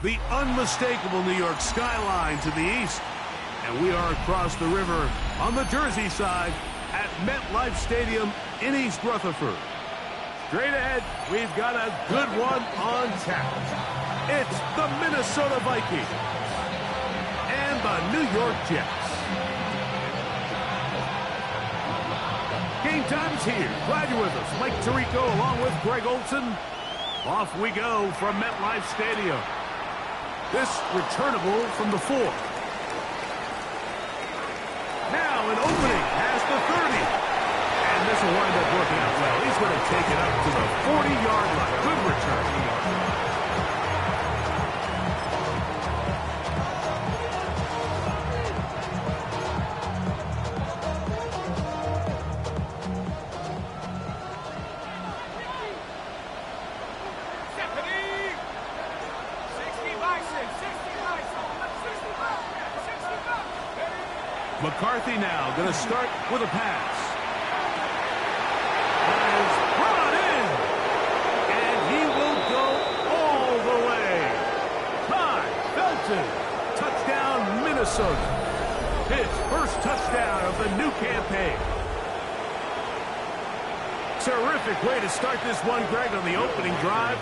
the unmistakable New York skyline to the east. And we are across the river on the Jersey side at MetLife Stadium in East Rutherford. Straight ahead, we've got a good one on tap. It's the Minnesota Vikings and the New York Jets. Game time's here. Glad you're with us. Mike Tirico along with Greg Olson. Off we go from MetLife Stadium. This returnable from the 4. Now an opening has the 30. And this will wind up working out well. He's going to take it up to the 40-yard line. Good return. McCarthy now going to start with a pass. Is brought in. And he will go all the way. Ty Felton. Touchdown, Minnesota. His first touchdown of the new campaign. Terrific way to start this one, Greg, on the opening drive.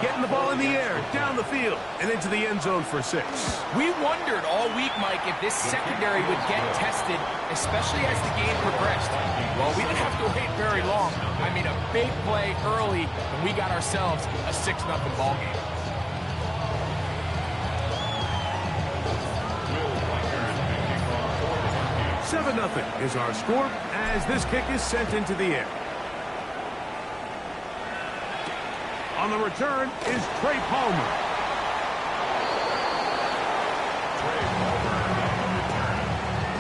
Getting the ball in the air, down the field, and into the end zone for 6. We wondered all week, Mike, if this secondary would get tested, especially as the game progressed. Well, we didn't have to wait very long. I mean, a big play early, and we got ourselves a 6-0 ball game. Will 7-0 is our score as this kick is sent into the air. On the return is Trey Palmer. Trey Palmer on the return.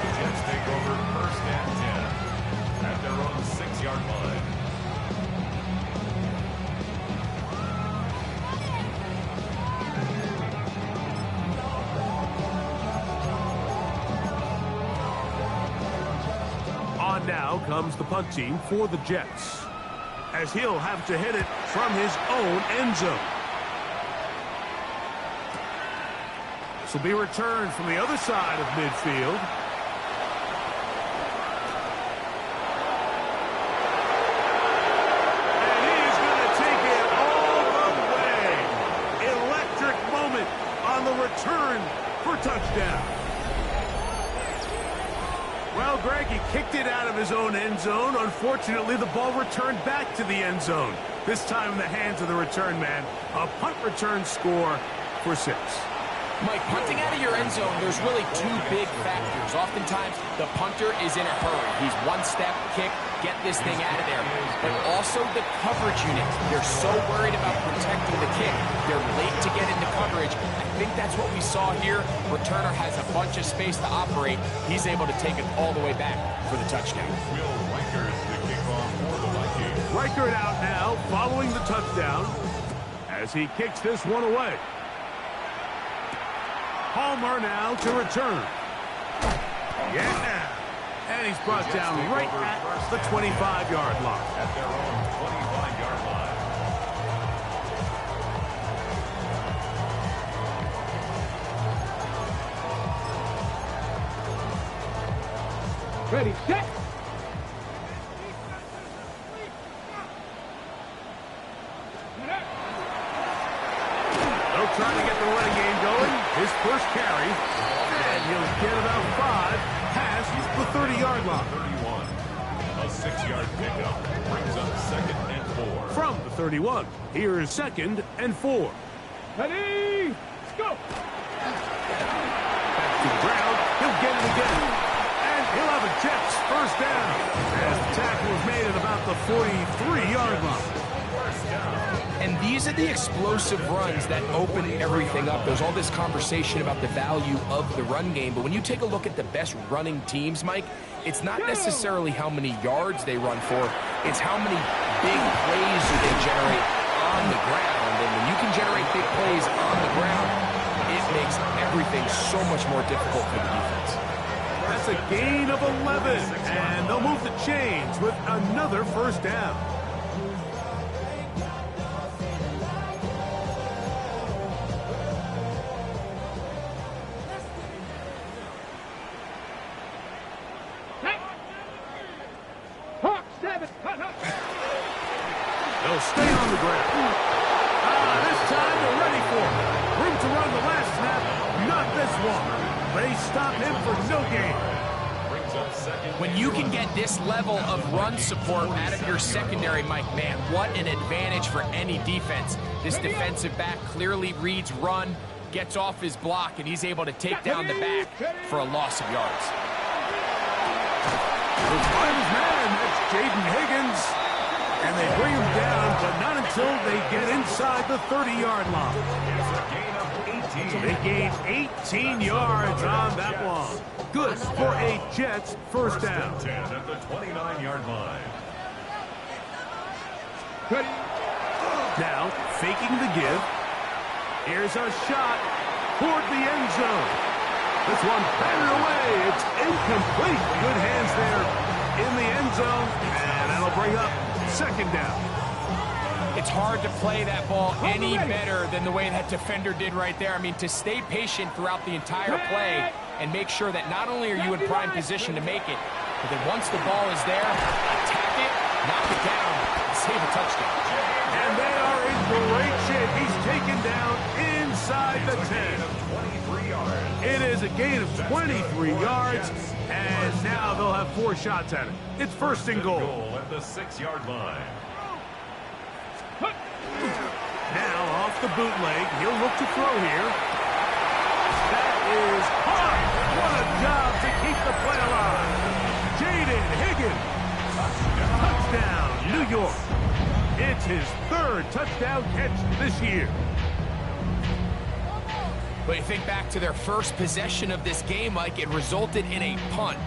The Jets take over 1st and 10 at their own 6-yard line. On now comes the punt team for the Jets, as he'll have to hit it from his own end zone. This will be returned from the other side of midfield. And he's going to take it all the way. Electric moment on the return for touchdown. Well, Greg, he kicked it out of his own end zone. Unfortunately, the ball returned back to the end zone. This time in the hands of the return man. A punt return score for 6. Mike, punting out of your end zone, there's really 2 big factors. Oftentimes, the punter is in a hurry. He's one step, kick, get this thing out of there. But also the coverage unit. They're so worried about protecting the kick. They're late to get into coverage. I think that's what we saw here. Returner has a bunch of space to operate. He's able to take it all the way back for the touchdown. Will Reichert the kickoff for the Vikings. Reichert out now, following the touchdown, as he kicks this one away. Palmer now to return. Yeah. And he's brought down right at the 25-yard line. At their own 25-yard line. Ready, set. They'll try to get the running game going. His first carry, and he'll get about 5 past the 30-yard line. 31. A 6-yard pickup brings up 2nd and 4. From the 31, here's 2nd and 4. Ready, let's go. Back to the ground, he'll get it again. And he'll have a Jets first down. As the tackle is made at about the 43-yard line. And these are the explosive runs that open everything up. There's all this conversation about the value of the run game, but when you take a look at the best running teams, Mike, it's not necessarily how many yards they run for, it's how many big plays do they generate on the ground. And when you can generate big plays on the ground, it makes everything so much more difficult for the defense. That's a gain of 11, and they'll move the chains with another first down. They'll stay on the ground. This time they're ready for it. Room to run the last snap. Not this one. They stop him for no gain. When you can get this level of run support out of your secondary, Mike, man, what an advantage for any defense. This defensive back clearly reads run, gets off his block, and he's able to take down the back for a loss of yards. The finds man, that's Jaden Higgins. And they bring him down, but not until they get inside the 30-yard line. So they gain 18 yards on that one. Good for a Jets first down. 10 at the 29-yard line. Good. Now, faking the give. Here's a shot toward the end zone. This one batted away. It's incomplete. Good hands there in the end zone. And that'll bring up second down. It's hard to play that ball any better than the way that defender did right there. I mean, to stay patient throughout the entire play and make sure that not only are you in prime position to make it, but that once the ball is there, attack it, knock it down, and save a touchdown. And they are in great shape. He's taken down inside the 10. It is a gain of 23 yards, and now they'll have 4 shots at it. It's first and goal. At the 6-yard line. Now off the bootleg, he'll look to throw here. That is hard. What a job to keep the play alive. Jaden Higgins. Touchdown, New York. It's his 3rd touchdown catch this year. But you think back to their first possession of this game, Mike, it resulted in a punt.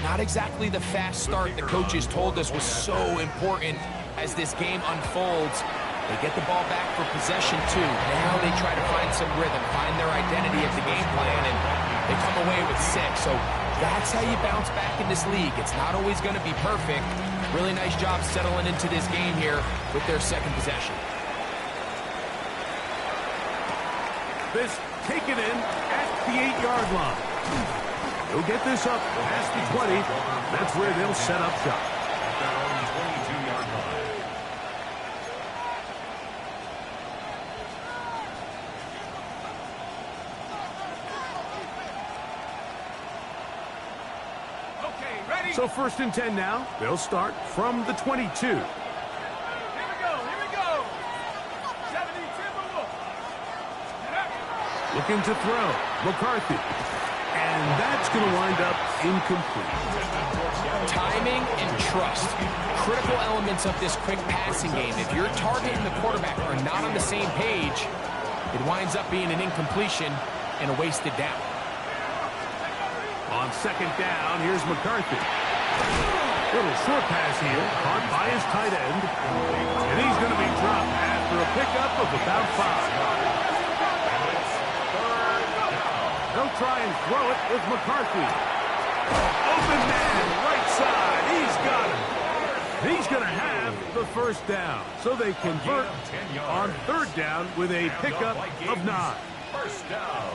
Not exactly the fast start the coaches told us was so important as this game unfolds. They get the ball back for possession 2. Now they try to find some rhythm, find their identity of the game plan, and they come away with 6. So that's how you bounce back in this league. It's not always going to be perfect. Really nice job settling into this game here with their second possession. This taken in at the 8-yard line. He'll get this up past the 20. That's where they'll set up shop. At their own 22-yard line. So first and 10 now. They'll start from the 22. Here we go. 72 move. Looking to throw. McCarthy. And that's going to wind up incomplete. Timing and trust. Critical elements of this quick passing game. If your target and the quarterback are not on the same page, it winds up being an incompletion and a wasted down. On second down, here's McCarthy. Little short pass here, caught by his tight end. And he's going to be dropped after a pickup of about 5. They'll try and throw it with McCarthy. Open man, right side. He's got him. He's going to have the first down. So they convert on third down with a pickup of 9. First down.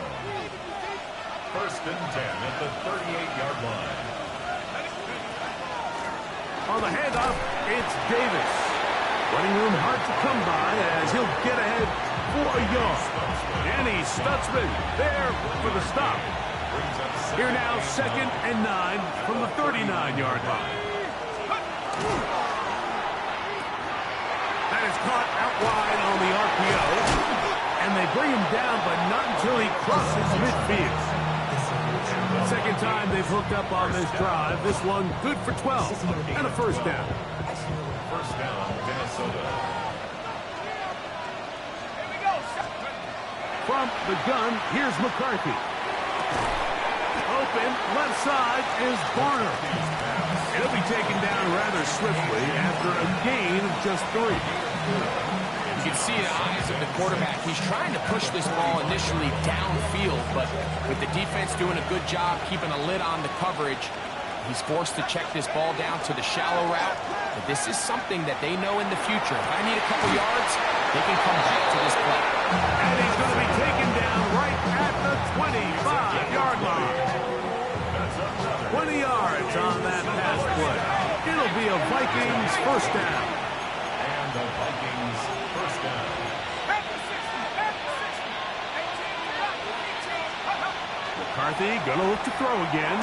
First and 10 at the 38-yard line. On the handoff, it's Davis. Running room hard to come by as he'll get ahead for a yard. Danny Stutzman there for the stop. Here now, second and 9 from the 39-yard line. That is caught out wide on the RPO. And they bring him down, but not until he crosses midfield. Second time they've hooked up on this drive. This one good for 12 and a first down. First down, Minnesota. From the gun, here's McCarthy. Open, left side is Barner. He'll be taken down rather swiftly after a gain of just 3. You can see the eyes of the quarterback. He's trying to push this ball initially downfield, but with the defense doing a good job keeping a lid on the coverage, he's forced to check this ball down to the shallow route. But this is something that they know in the future. If I need a couple yards, they can come back to this play. And he's going to be taken down right at the 25-yard line. 20 yards on that pass play. It'll be a Vikings first down. And the Vikings Vikings first down. At the 60, at the 60. 18, McCarthy gonna look to throw again.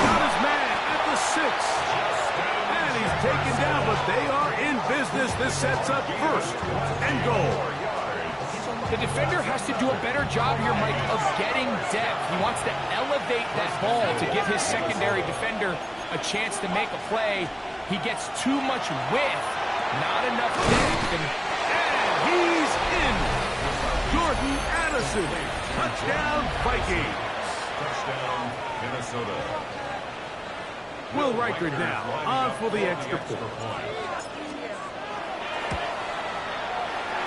Got his man at the 6. And he's taken down, but they are in business. This sets up first and goal. The defender has to do a better job here, Mike, of getting depth. He wants to elevate that ball to give his secondary defender a chance to make a play. He gets too much width, not enough depth. And he's in. Jordan Addison. Touchdown, Vikings. Touchdown, Minnesota. Will Riker now on for the extra point.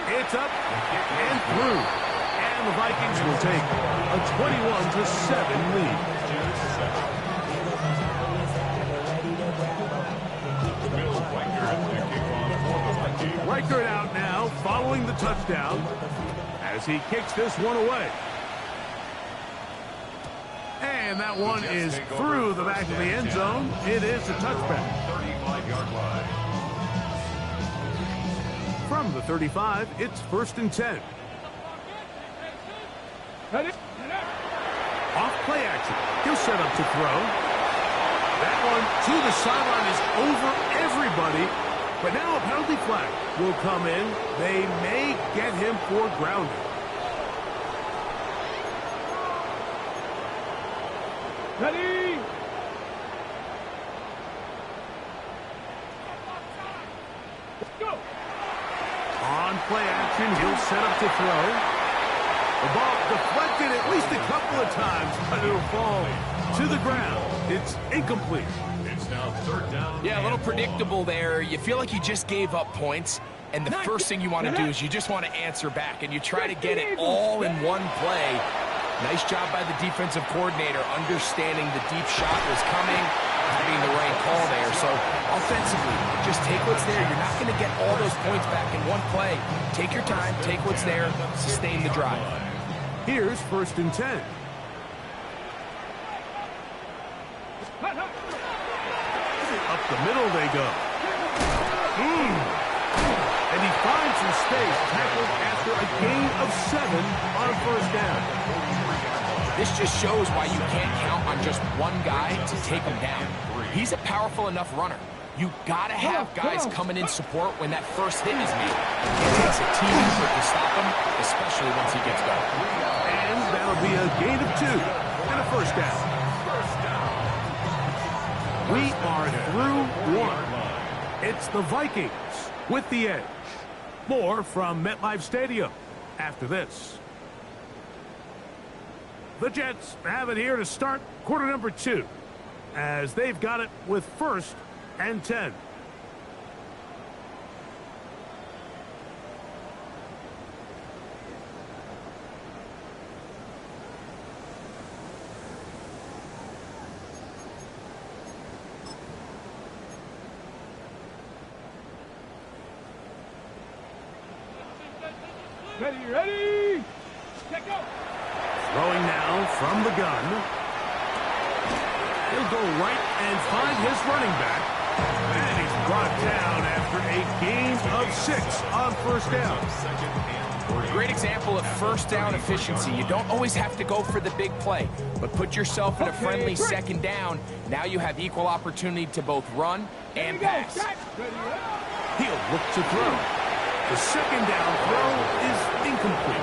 It's up and through. And the Vikings will take a 21-7 lead. Riker out now, following the touchdown, as he kicks this one away. And that one is through the back of the end zone. It is a touchback. 35-yard line. From the 35, it's 1st and 10. Off play action. He'll set up to throw. That one to the sideline is over everybody. But now a penalty flag will come in. They may get him for grounding. Ready? Go. On play action, he'll set up to throw. The ball deflected at least a couple of times, but it'll fall to the ground. It's incomplete. It's now 3rd down. Yeah, a little predictable there. You feel like you just gave up points, and the first thing you want to do is you just want to answer back, and you try to get it all in one play. Nice job by the defensive coordinator, understanding the deep shot was coming, having the right call there. So offensively, just take what's there. You're not going to get all those points back in one play. Take your time, take what's there, sustain the drive. Here's 1st and 10. Up the middle they go. And he finds some space, tackled after a gain of 7 on 1st down. This just shows why you can't count on just one guy to take him down. He's a powerful enough runner. You gotta have guys coming in support when that first hit is made. It takes a team effort to stop him, especially once he gets going. And that'll be a gain of 2 and a 1st down. We are through 1. It's the Vikings with the edge. More from MetLife Stadium after this. The Jets have it here to start quarter number 2, as they've got it with 1st and 10. Ready? Get go. Throwing now from the gun. He'll go right and find his running back. And he's brought down after a gain of 6 on 1st down. Great example of 1st down efficiency. You don't always have to go for the big play, but put yourself in a friendly 2nd down. Now you have equal opportunity to both run and pass. He'll look to throw. The 2nd down throw is incomplete.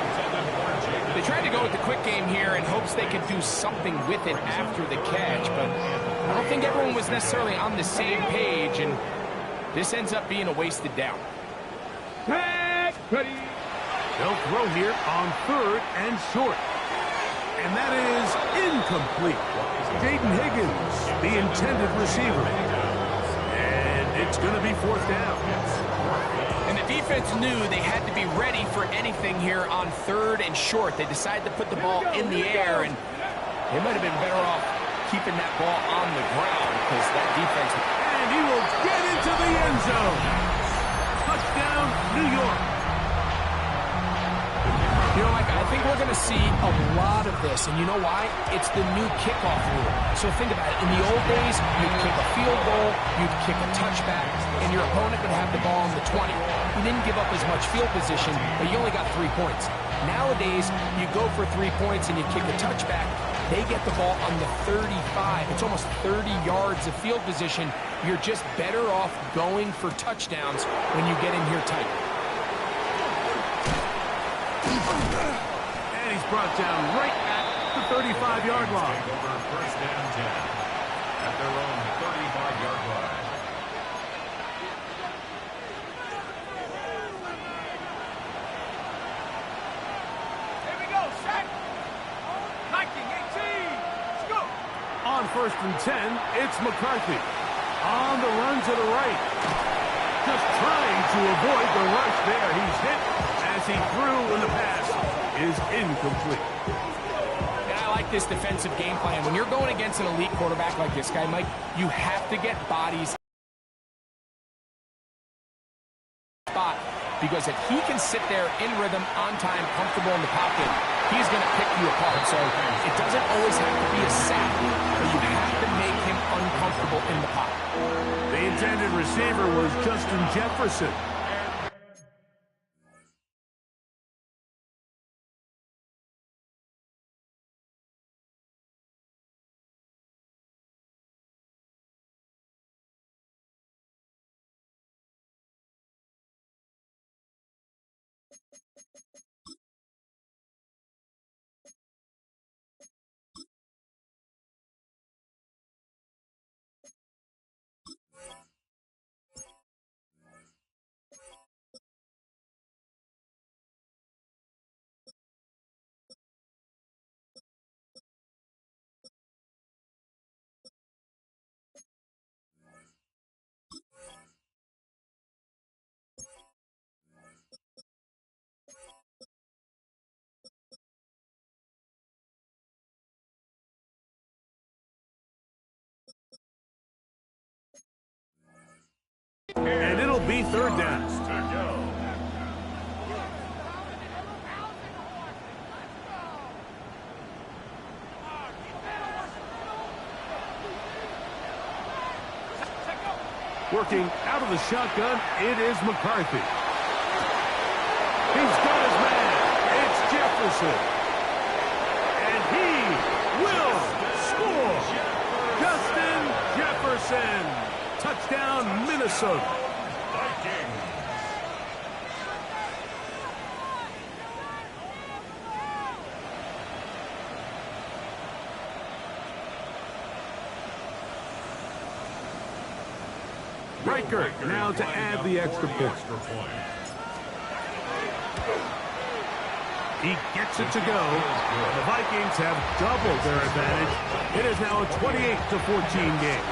They tried to go with the quick game here in hopes they could do something with it after the catch, but I don't think everyone was necessarily on the same page, and this ends up being a wasted down. Ready. They'll throw here on 3rd and short. And that is incomplete. Jaden Higgins, the intended receiver. And it's going to be 4th down. And the defense knew they had to be ready for anything here on 3rd and short. They decided to put the ball in the air, and they might have been better off keeping that ball on the ground because that defense... And he will get into the end zone. Touchdown, New York. You know, Mike, I think we're going to see a lot of this, and you know why? It's the new kickoff rule. So think about it. In the old days, you'd kick a field goal, you'd kick a touchback, and your opponent would have the ball on the 20. You didn't give up as much field position, but you only got 3 points. Nowadays, you go for 3 points and you kick a touchback, they get the ball on the 35. It's almost 30 yards of field position. You're just better off going for touchdowns when you get in here tight. And he's brought down right at the 35-yard line. Take over first and 10 at their own 35-yard line. Here we go, set. Hiking 18. Let's go. On first and 10, it's McCarthy. On the run to the right. Just trying to avoid the rush there. He's hit as he threw, and the pass is incomplete. And I like this defensive game plan. When you're going against an elite quarterback like this guy, Mike, you have to get bodies spot, because if he can sit there in rhythm, on time, comfortable in the pocket, he's going to pick you apart. So it doesn't always have to be a sack, but you have to make him uncomfortable in the pocket. The intended receiver was Justin Jefferson. And it'll be third down. To go. Working out of the shotgun, it is McCarthy. He's got his man. It's Jefferson. And he will score. Justin Jefferson. Touchdown, Minnesota. Vikings. Riker now to add the extra point. He gets it to go. The Vikings have doubled their advantage. It is now a 28-14 game.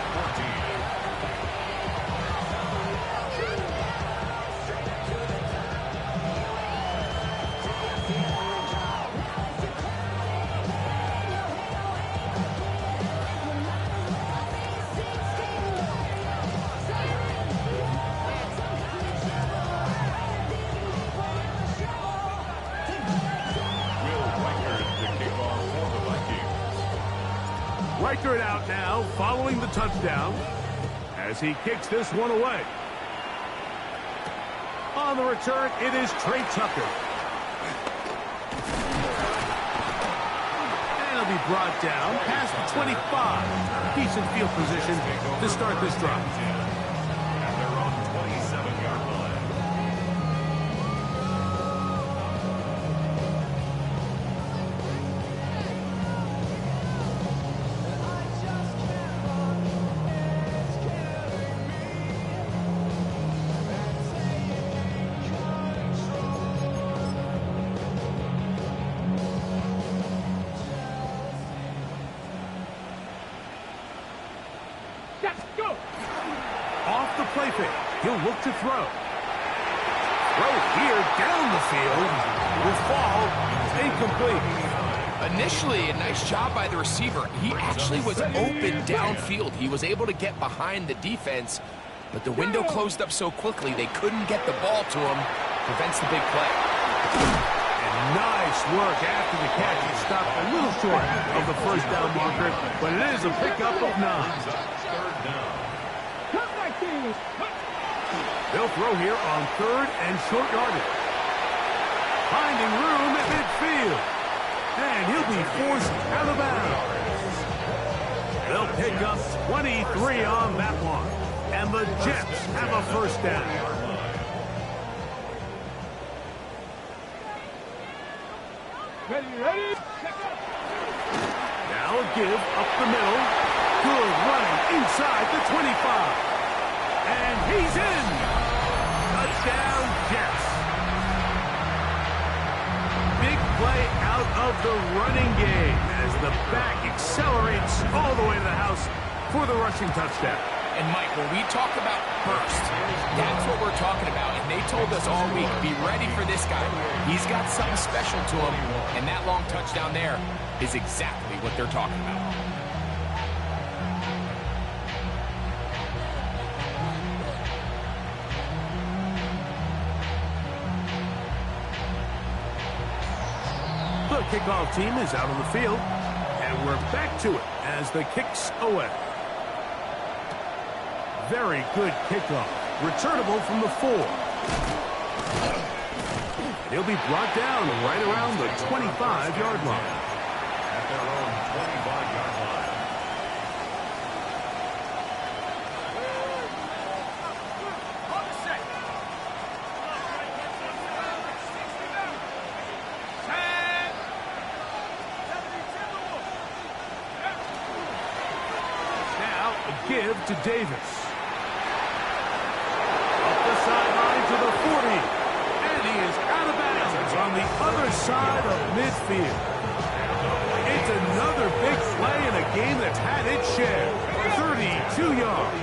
Riker it out now, following the touchdown, as he kicks this one away. On the return, it is Trey Tucker. And he'll be brought down past the 25. Decent field position to start this drive. At their own 27-yard line. Let's go. Off the play fake, he'll look to throw. Throw here down the field. Will fall. Incomplete. Initially, a nice job by the receiver. He actually was open downfield. He was able to get behind the defense, but the window closed up so quickly they couldn't get the ball to him. Prevents the big play. And Nice work after the catch. He stopped a little short of the first down marker, but it is a pickup of 9. Third down. They'll throw here on 3rd and short yardage. Finding room at midfield. And he'll be forced out of bounds. They'll pick up 23 on that one. And the Jets have a first down. Ready. Now a give up the middle. Good running inside the 25. And he's in. Touchdown, Jets. Big play out of the running game as the back accelerates all the way to the house for the rushing touchdown. And Mike, when we talk about burst, that's what we're talking about. And they told us all week, be ready for this guy. He's got something special to him. And that long touchdown there is exactly what they're talking about. The kickoff team is out on the field. And we're back to it as the kick's away. Very good kickoff. Returnable from the 4. He'll be brought down right around the 25-yard line. At their own 25-yard line. On the set. Set. Now a give to Davis. Sideline to the 40, and he is out of bounds on the other side of midfield. It's another big play in a game that's had its share. 32 yards.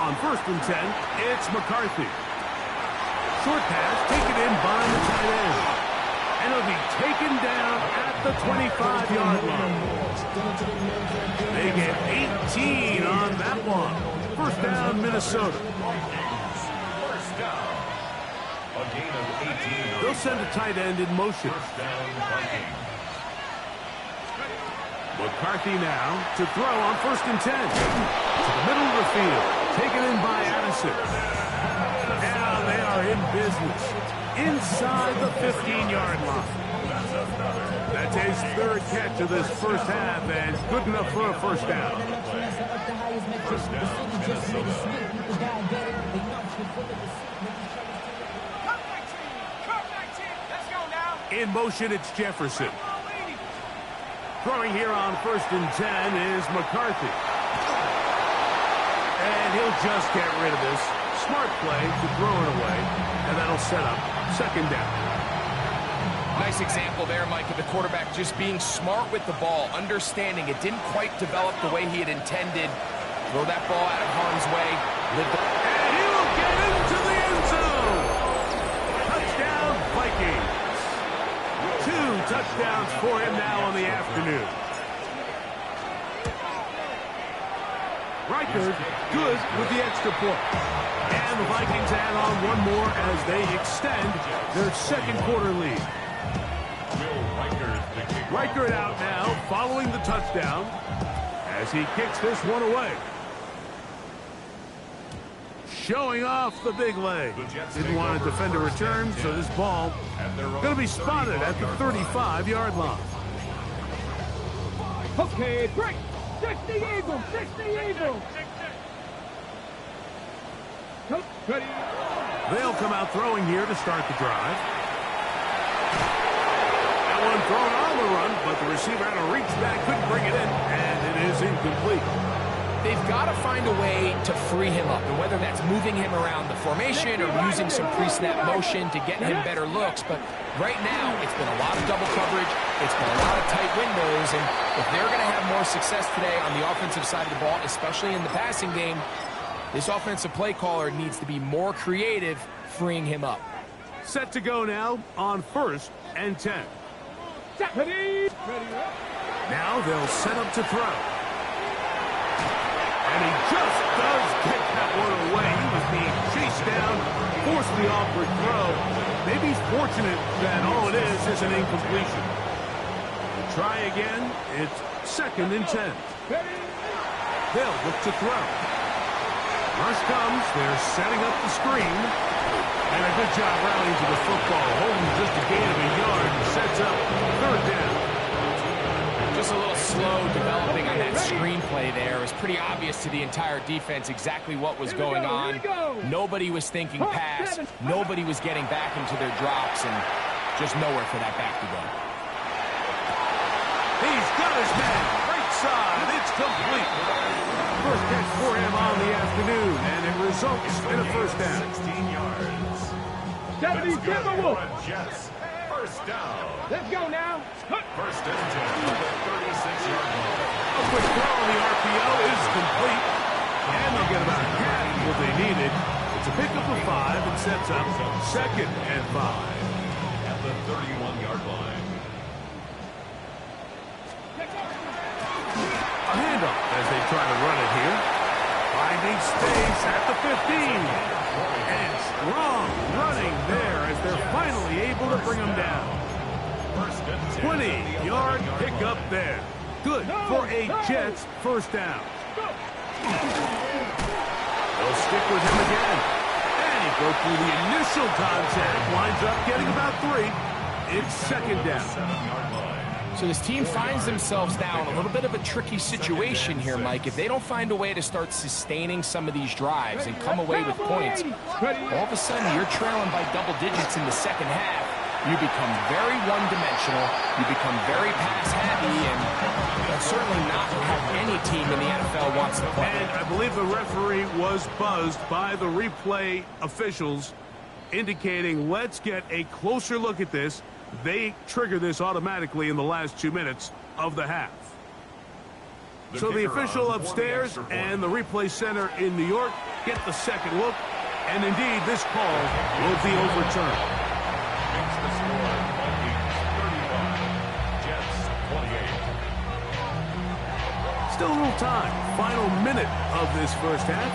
On 1st and 10, it's McCarthy. Short pass taken in by the tight end. And it'll be taken down at the 25-yard line. They get 18 on that one. First down, Minnesota. First down. A gain of 18. They'll send a tight end in motion. First down, Vikings. McCarthy now to throw on 1st and 10. To the middle of the field. Taken in by Addison. Now they are in business. Inside the 15-yard line. That's his 3rd catch of this first half, and good enough for a first down. First down, Minnesota. Let's go now. In motion, it's Jefferson. Throwing here on 1st and 10 is McCarthy. And he'll just get rid of this. Smart play to throw it away, and that'll set up 2nd down. Nice example there, Mike, of the quarterback just being smart with the ball, understanding it didn't quite develop the way he had intended. Throw that ball out of harm's way. And he will get into the end zone. Touchdown, Vikings. 2 touchdowns for him now on the afternoon. Riker, good with the extra point. And the Vikings add on one more as they extend their 2nd quarter lead. Riker out now, following the touchdown, as he kicks this one away. Showing off the big leg. Didn't want to defend a return, so this ball going to be spotted at the 35-yard line. Okay, break. 60 Eagles. Ready. They'll come out throwing here to start the drive. That one thrown on the run, but the receiver had to reach back, couldn't bring it in, and it is incomplete. They've got to find a way to free him up, and whether that's moving him around the formation or using some pre-snap motion to get him better looks. But right now, it's been a lot of double coverage. It's been a lot of tight windows, and if they're going to have more success today on the offensive side of the ball, especially in the passing game, this offensive play caller needs to be more creative, freeing him up. Set to go now on 1st and 10. Ready. Now they'll set up to throw. And he just does get that one away. He was being chased down forced the awkward throw. Maybe he's fortunate that all it is an incompletion. Try again. It's 2nd and 10. They'll look to throw. Rush comes. They're setting up the screen. And a good job rallying to the football. Holding just a gain of a yard and sets up 3rd down. Just a little slow developing on that screenplay there. It was pretty obvious to the entire defense exactly what was going on. Nobody was thinking pass. Nobody was getting back into their drops, and just nowhere for that back to go. He's got his man. Right side. It's complete. First catch for him on the afternoon, and it results in a 1st down. 16 yards. 70, give a wolf. Jets. 1st down. Let's go now. 1st and 10 from the 36-yard line. A quick throw on the RPO is complete. And they'll get about half what they needed. It's a pickup of 5 and sets up 2nd and 5. At the 31-yard line. A handoff as they try to run it here. Finding space at the 15. And strong running there as they're finally able to bring them down. 20-yard pickup there. Good for a Jets 1st down. They'll stick with him again. And he goes through the initial contact. Winds up getting about 3. It's 2nd down. 7-yard line. So this team finds themselves now in a little bit of a tricky situation here, Mike. If they don't find a way to start sustaining some of these drives and come away with points, all of a sudden you're trailing by double digits in the 2nd half. You become very one-dimensional. You become very pass-heavy, and that's certainly not how any team in the NFL wants to play. And I believe the referee was buzzed by the replay officials, indicating, let's get a closer look at this. They trigger this automatically in the last 2 minutes of the half. So the official upstairs and the replay center in New York get the 2nd look, and indeed this call will be overturned. Makes the score Vikings 35, Jets 28. Still a little time. Final minute of this 1st half.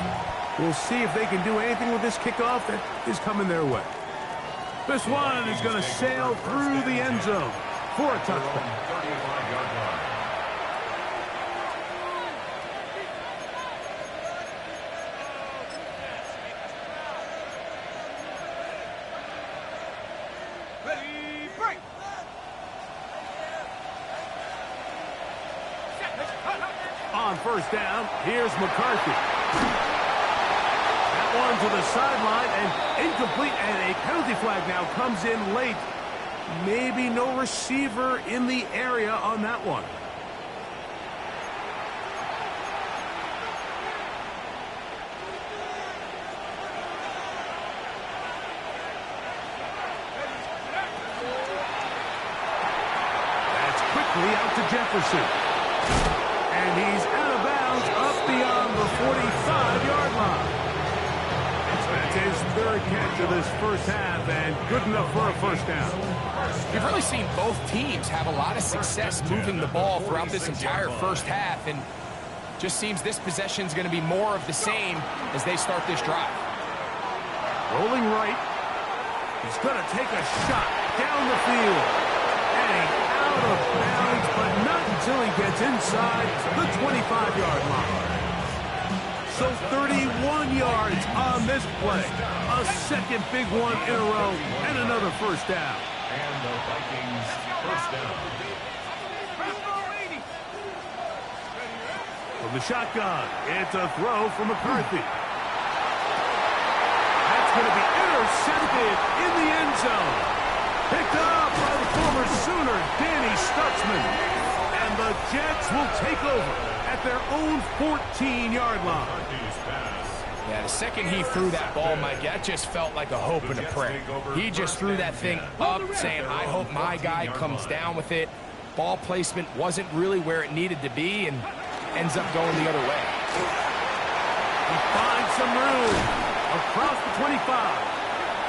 We'll see if they can do anything with this kickoff that is coming their way. This one is going to sail through the end zone for a touchdown. 35-yard line. Ready, break. On 1st down, here's McCarthy. One to the sideline and incomplete, and a penalty flag now comes in late. Maybe no receiver in the area on that one. That's quickly out to Jefferson. And he's out of bounds up beyond the 45-yard line. That's his 3rd catch of this 1st half, and good enough for a 1st down. You've really seen both teams have a lot of success moving the ball throughout this entire 1st half, and just seems this possession is going to be more of the same as they start this drive. Rolling right. He's going to take a shot down the field. And out of bounds, but not until he gets inside the 25-yard line. So 31 yards on this play. A 2nd big one in a row, and another 1st down. And the Vikings 1st down. From the shotgun, it's a throw from McCarthy. That's going to be intercepted in the end zone. Picked up by the former Sooner, Danny Stutzman. And the Jets will take over at their own 14-yard line. Yeah, the second he threw that ball, Mike, that just felt like a hope and a prayer. He just threw that thing up, saying, I hope my guy comes down with it. Ball placement wasn't really where it needed to be, and ends up going the other way. He finds some room across the 25.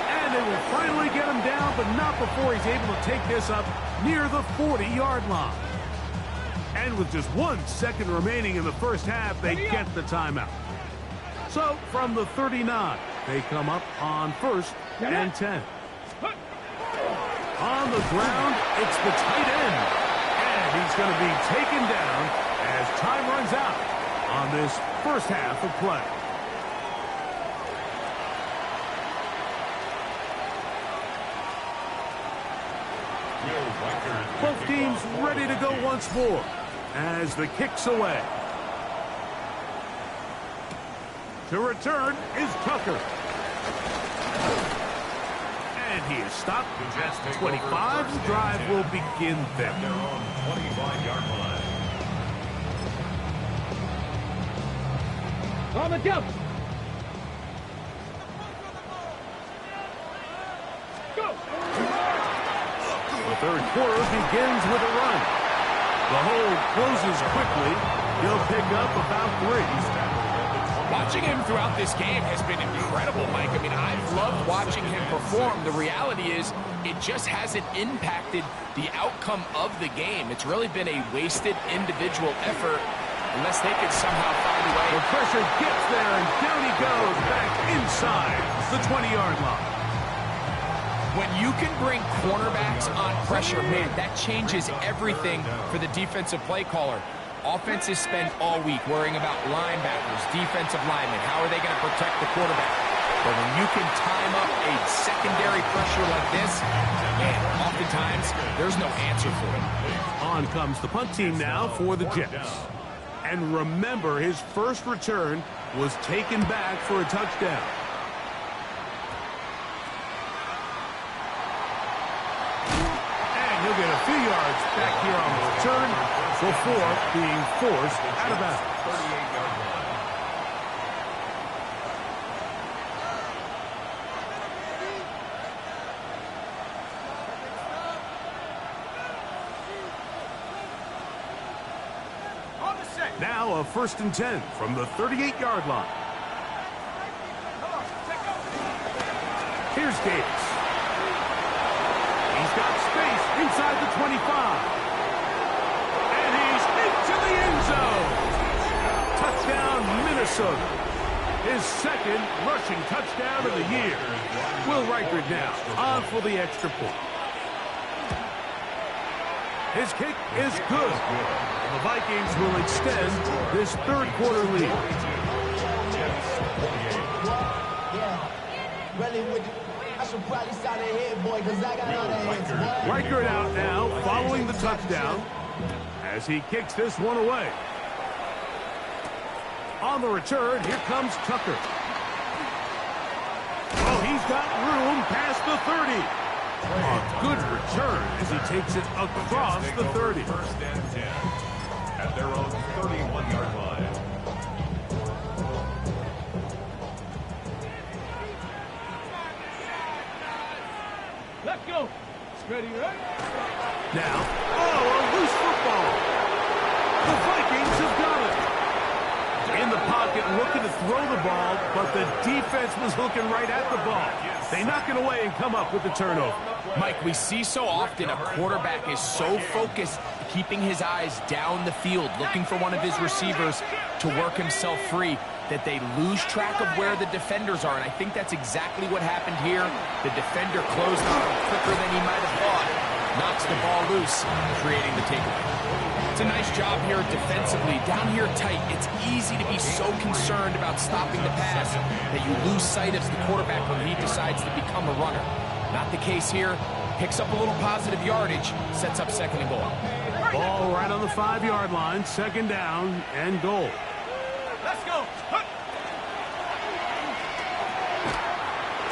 And they will finally get him down, but not before he's able to take this up near the 40-yard line. And with just 1 second remaining in the 1st half, they get the timeout. So from the 39, They come up on 1st and 10. On the ground, it's the tight end. And he's going to be taken down as time runs out on this first half of play. Both teams ready to go once more as the kick's away. To return is Tucker. And he is stopped at 25. The drive will begin then. Their own 25-yard line. On the jump. Go. The third quarter begins with a run. The hold closes quickly. He'll pick up about 3. Watching him throughout this game has been incredible, Mike. I mean, I've loved watching him perform. The reality is it just hasn't impacted the outcome of the game. It's really been a wasted individual effort unless they could somehow find a way. The pressure gets there, and down he goes back inside the 20-yard line. When you can bring cornerbacks on pressure, man, that changes everything for the defensive play caller. Offenses spend all week worrying about linebackers, defensive linemen. How are they going to protect the quarterback? But when you can time up a secondary pressure like this, man, oftentimes there's no answer for it. On comes the punt team now for the Jets. And remember, his first return was taken back for a touchdown. He'll get a few yards back here on the return before being forced out of bounds. 38-yard line. On the set. Now a 1st and 10 from the 38-yard line. Come on, take over. Here's Davis. He's got space inside the 25. And he's into the end zone. Touchdown, Minnesota. His second rushing touchdown of the year. Will Reichard now on for the extra point. His kick is good. The Vikings will extend this third quarter lead. I should probably start ahead, boy, because I got all the hands. Reichard out now following the touchdown as he kicks this one away. On the return, here comes Tucker. Oh, he's got room past the 30. A good return as he takes it across the 30. 1st and 10 at their own 31-yard line. Let's go. Steady, right? Now, a loose football. The Vikings have got it. In the pocket, looking to throw the ball, but the defense was looking right at the ball. They knock it away and come up with the turnover. Mike, we see so often a quarterback is so focused, keeping his eyes down the field, looking for one of his receivers to work himself free, that they lose track of where the defenders are. And I think that's exactly what happened here. The defender closed on him quicker than he might have thought. Knocks the ball loose, creating the takeaway. It's a nice job here defensively. Down here tight, it's easy to be so concerned about stopping the pass that you lose sight of the quarterback when he decides to become a runner. Not the case here. Picks up a little positive yardage, sets up 2nd and goal. Ball right on the 5-yard line, 2nd down and goal. Let's go.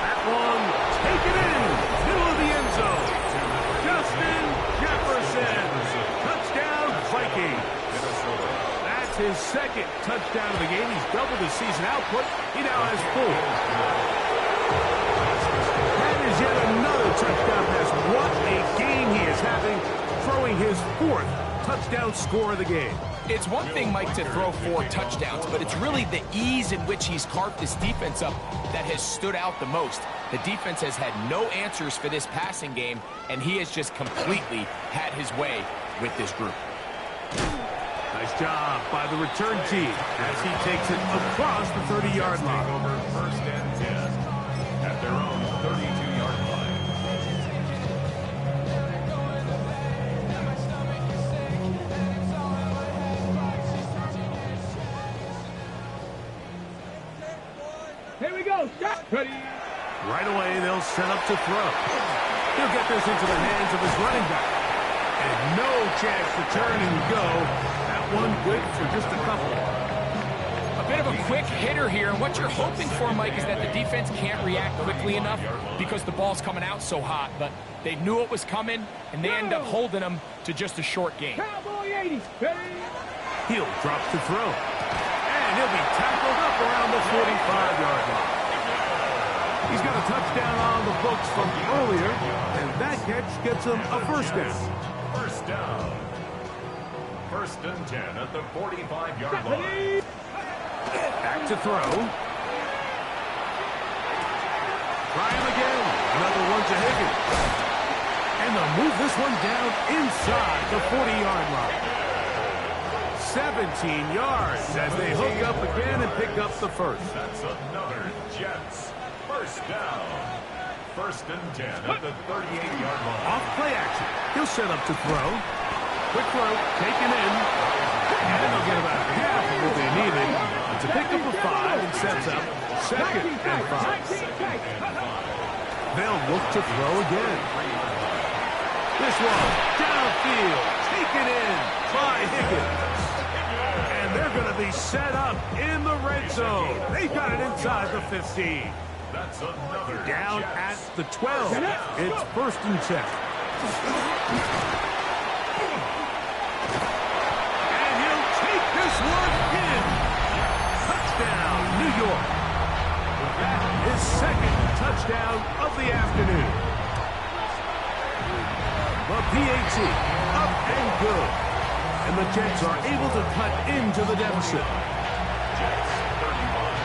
That one taken in, middle of the end zone. Justin Jefferson, touchdown Vikings. That's his 2nd touchdown of the game. He's doubled his season output. He now has 4. That is yet another touchdown pass. What a game he is having, throwing his 4th touchdown score of the game. It's one thing, Mike, to throw 4 touchdowns, but it's really the ease in which he's carved this defense up that has stood out the most. The defense has had no answers for this passing game, and he has just completely had his way with this group. Nice job by the return team as he takes it across the 30-yard line. Over first and 10 at their own 32-yard line. Here we go. Stop. Ready. Right away, they'll set up to throw. He'll get this into the hands of his running back. And no chance to turn and go. That one good for just a couple. A bit of a quick hitter here. And what you're hoping for, Mike, is that the defense can't react quickly enough because the ball's coming out so hot. But they knew it was coming, and they end up holding them to just a short game. Cowboy 80. Ready. Heel drops to throw. And he'll be tackled up around the 45-yard line. He's got a touchdown on the books from earlier, and that catch gets him a first down. First down. First and 10 at the 45-yard line. Back to throw. Try him again. Another one to Higgins. And they'll move this one down inside the 40-yard line. 17 yards as they hook up again and pick up the first. That's another Jets. First down. First and 10 at the 38-yard line. Off play action. He'll set up to throw. Quick throw, taken in. And they'll get about half of what they needed. It's a pickup of 5 and sets up second and 5. They'll look to throw again. This one, downfield, taken in by Higgins. And they're going to be set up in the red zone. They've got it inside the 15. That's another Down Jets. at the 12. It's first and 10. And he'll take this one in. Touchdown, New York. That is second touchdown of the afternoon. The PAT up and good. And the Jets are able to cut into the deficit. Jets 35.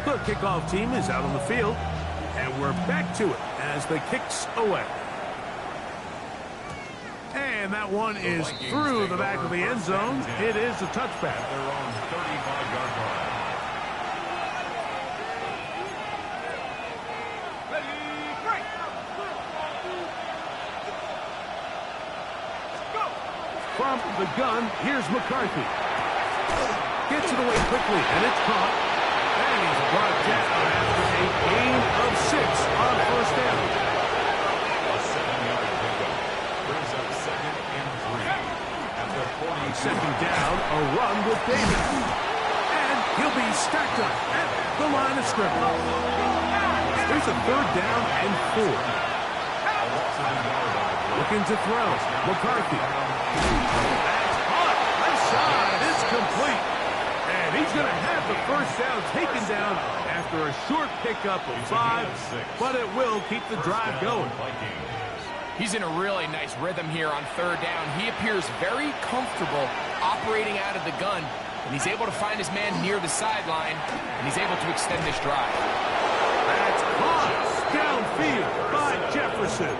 The kickoff team is out on the field, and we're back to it as the kicks away. And that one is through the back of the end zone. It is a touchback. Their own 35-yard line. Ready. Break. Go. From the gun, here's McCarthy. Gets it away quickly, and it's caught. And he's brought down after a gain of 6 on first down. A 7-yard pickup. Brings up second and 3. At the 42. Second down, a run with Davis. And he'll be stacked up at the line of scrimmage. There's a third down and 4. Looking to throw. McCarthy. That's caught. Left side. It's complete. And he's going to have the first down taken down after a short pickup of 5. But it will keep the drive going. He's in a really nice rhythm here on third down. He appears very comfortable operating out of the gun, and he's able to find his man near the sideline, and he's able to extend this drive. That's caught downfield by Jefferson.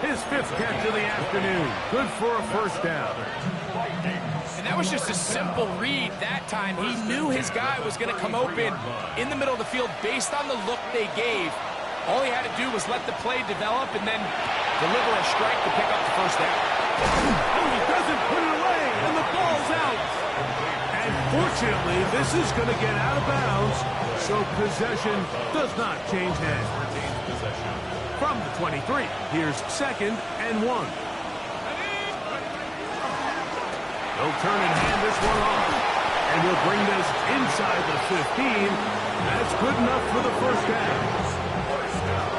His 5th catch of the afternoon. Good for a first down. And that was just a simple read that time. He knew his guy was going to come open in the middle of the field based on the look they gave. All he had to do was let the play develop and then deliver a strike to pick up the first down. Oh, he doesn't put it away, and the ball's out. And fortunately, this is going to get out of bounds, so possession does not change hands. Retains possession. From the 23, here's second and 1. They'll turn and hand this one off. And we'll bring this inside the 15. That's good enough for the first down.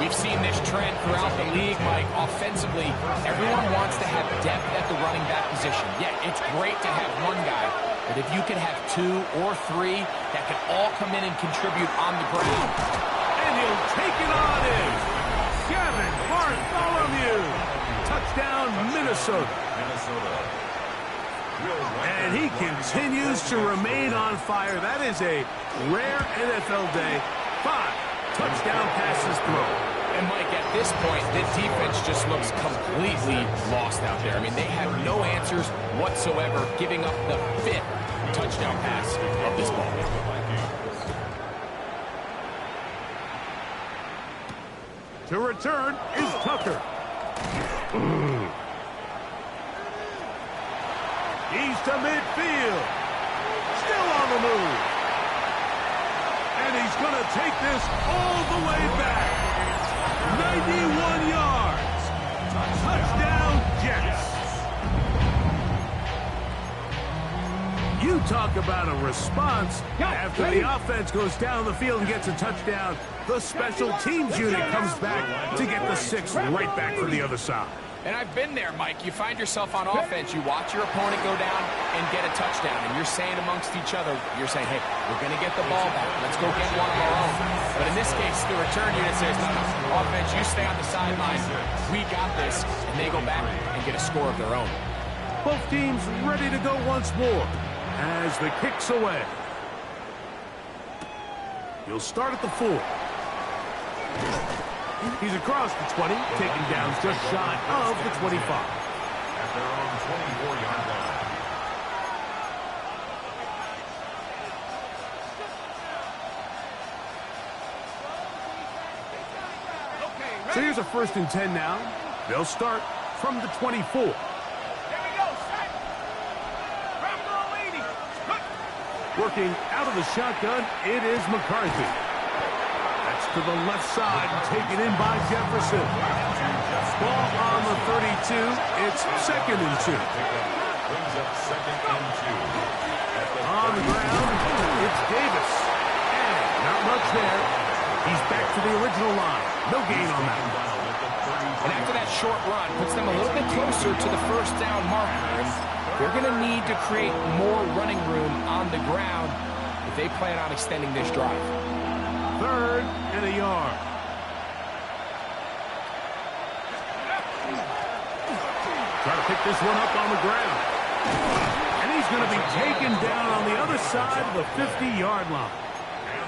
We've seen this trend throughout the league, Mike. Offensively, everyone wants to have depth at the running back position. Yeah, it's great to have one guy, but if you can have 2 or 3 that can all come in and contribute on the ground. And he'll take it on in. Kevin Bartholomew. Touchdown, Minnesota. And he continues to remain on fire. That is a rare NFL day. 5 touchdown passes thrown. And Mike, at this point, the defense just looks completely lost out there. I mean, they have no answers whatsoever, giving up the 5th touchdown pass of this ball. To return is Tucker. He's to midfield. Still on the move. And he's going to take this all the way back. 91 yards. Touchdown, Jets. You talk about a response. After the offense goes down the field and gets a touchdown, the special teams unit comes back to get the 6 right back for the other side. And I've been there, Mike. You find yourself on offense, you watch your opponent go down and get a touchdown, and you're saying amongst each other, you're saying, hey, we're going to get the ball back. Let's go get one of our own. But in this case, the return unit says, no, offense, you stay on the sideline. We got this. And they go back and get a score of their own. Both teams ready to go once more as the kick's away. He'll start at the 4. He's across the 20, taken down just shy of the 25. At their own 24-yard line. So here's a 1st and 10 now. They'll start from the 24. Here we go, set. Grab the lady. Working out of the shotgun, it is McCarthy. That's to the left side, taken in by Jefferson. Ball on the 32. It's 2nd and 2. Brings up 2nd and 2. On the ground, it's Davis. And not much there. He's back to the original line. No gain on that. And after that short run, puts them a little bit closer to the 1st down marker. And they're going to need to create more running room on the ground if they plan on extending this drive. 3rd and a yard. Try to pick this one up on the ground. And he's going to be taken down on the other side of the 50-yard line.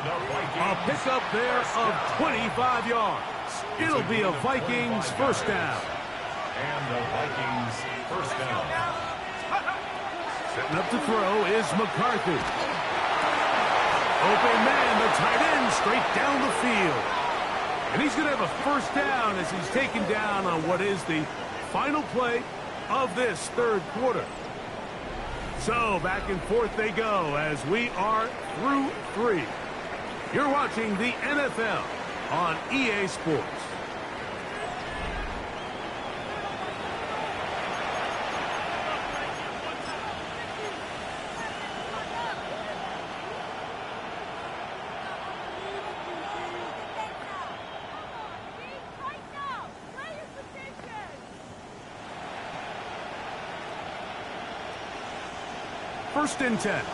A pickup there of 25 yards. It'll be a Vikings 1st down. And the Vikings 1st down. Setting up to throw is McCarthy. Open man, the tight end, straight down the field. And he's going to have a 1st down as he's taken down on what is the final play of this 3rd quarter. So back and forth they go as we are through 3. You're watching the NFL on EA Sports. First and 10.